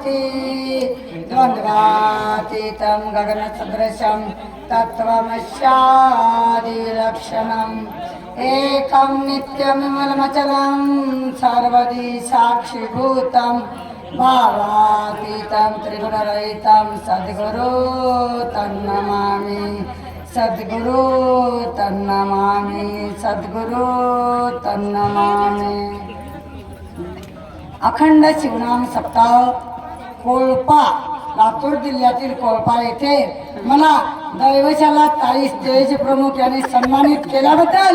मूर्ति द्वन्द्वातीतं गगनसदृशं तत्त्वमस्यादिलक्षणम् एकं नित्यमिमलमचलं सर्वदि साक्षिभूतं भावातीतं त्रिगुणरहितं सद्गुरु तन्नमामि सद्गुरु तन्नमामि सद्गुरु तन्नमामि। अखंड शिवनाम सप्ताह कोळपा लातूर जिल्ह्यातील कोळपा येथे मला दैवशाला ताई स्टेज प्रमुख यांनी सन्मानित केल्याबद्दल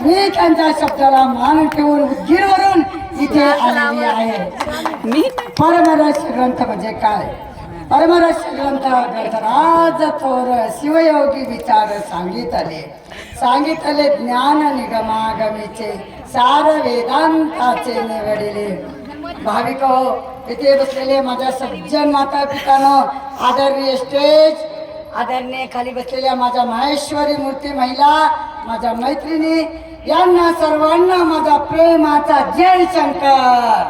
मी त्यांच्या शब्दाला मान ठेवून उदगीरवरून इथे आलेली आहे। परमरहस्य ग्रंथ म्हणजे काय? परमरहस्य ग्रंथ ग्रंथराज थोर शिवयोगी विचार सांगितले ज्ञान निगमागमीचे सार वेदांताचे निवडिले। भाविक हो, इथे बसलेले माझ्या सज्जन माता पितांनो, आदरणीय स्टेज, आदरणीय खाली बसलेल्या माझ्या माहेश्वरी मूर्ती महिला, माझ्या मैत्रिणी, यांना सर्वांना माझा प्रेमाचा जय शंकर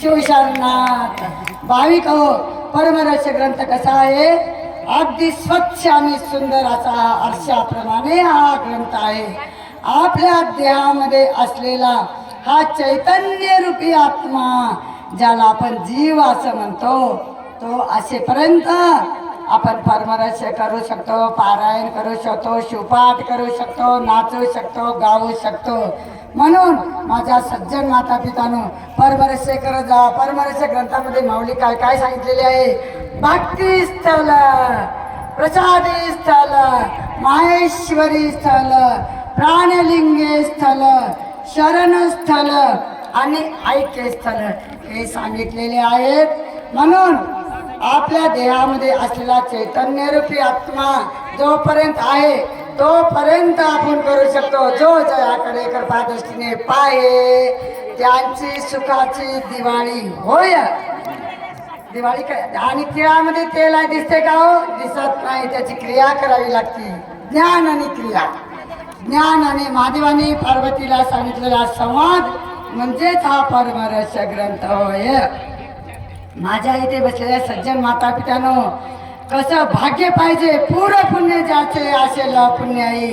शिवशरणार्थ। भाविक हो, परमरहस्य ग्रंथ कसा आहे? अगदी स्वच्छ आणि सुंदर असा आरशाप्रमाणे हा ग्रंथ आहे। आपल्या देहामध्ये असलेला हा चैतन्य रूपी आत्मा, ज्याला आपण जीव असं म्हणतो, तो असेपर्यंत आपण परमरहस्य करू शकतो, पारायण करू शकतो, शिवपाठ करू शकतो, नाचू शकतो, गाऊ शकतो। म्हणून माझ्या सज्जन माता पितांनो, परमरहस्य करत जा। परमरहस्य ग्रंथामध्ये माऊली काय काय सांगितलेले आहे? भक्ती स्थल, प्रसादी स्थल, माहेश्वरी स्थल, प्राणलिंगे स्थल, शरण स्थल आणि ऐक्य स्थल हे सांगितलेले आहेत। म्हणून आपल्या देहामध्ये असलेला चैतन्य रूपी आत्मा जोपर्यंत आहे तोपर्यंत आपण करू शकतो। जो जयाकडे कृपा दृष्टीने पाहे त्यांची सुखाची दिवाळी होय। दिवाळी आणि तिळामध्ये तेल आहे, दिसते का हो? दिसत नाही, त्याची क्रिया करावी लागते। ज्ञान आणि क्रिया, ज्ञान आणि महादेवाने पार्वतीला सांगितलेला संवाद म्हणजेच हा परमरहस्य ग्रंथ होय। माझ्या इथे बसलेल्या सज्जन माता पितांनो, कसं भाग्य पाहिजे? पूर्ण पुण्य ज्याचे असेल पुण्याई,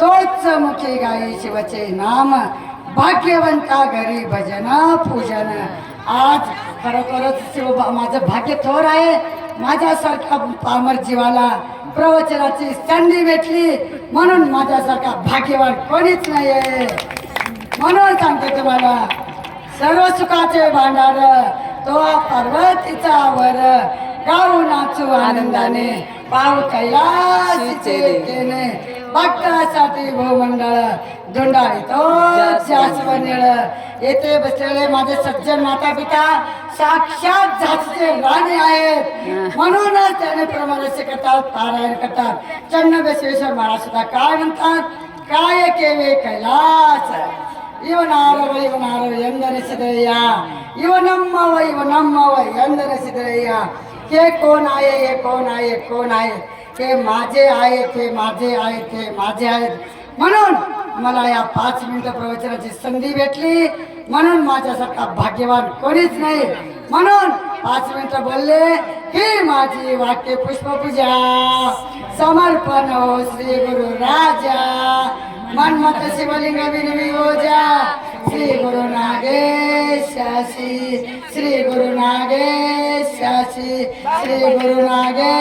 तोच मुखी गाई शिवचे नाम, भाग्यवंता घरी भजन पूजन। आज खरोखरच शिव माझं भाग्य थोर आहे। माझ्यासारख्या पामर जीवाला प्रवचनाची संधी भेटली, म्हणून माझ्यासारखा भाग्यवान कोणीच नाही आहे। म्हणून सांगते तुम्हाला, सर्व सुखाचे भांडार तो पार्वतीचा वर, गाऊ नाचू आनंदाने, पाव कैलासीचे केने, भक्तासाठी भूमंडळ धुंडाळीतो शाश्वनीळ। येथे बसलेले माझे सज्जन माता पिता साक्षात झाशीचे राणे आहेत। म्हणूनच त्याने परमरहस्य करतात, पारायण करतात। चन्नबसवेश्वर महाराज सुद्धा काय म्हणतात? काय केवे कैलास ಇವನಾರವ ಎಂದನಿಸಿದೆಯ, ಇವನಮ್ಮವ ಎಂದನಿಸಿದೆಯ। हे कोण आहे? हे कोण आहे? कोण आहे? ते माझे आहेत, ते माझे आहेत, ते माझे आहेत। म्हणून मला या 5 मिनिटं प्रवचनाची संधी भेटली, म्हणून माझ्यासारखा भाग्यवान कोणीच नाही। म्हणून 5 मिनिटं बोलले ही माझी वाक्य पुष्पपूजा समर्पण हो श्री गुरु राजा। मनमत शिवलिंग विनियोजा श्री गुरु नागेशासी, श्री गुरु नागेशासी, श्री गुरु नागे।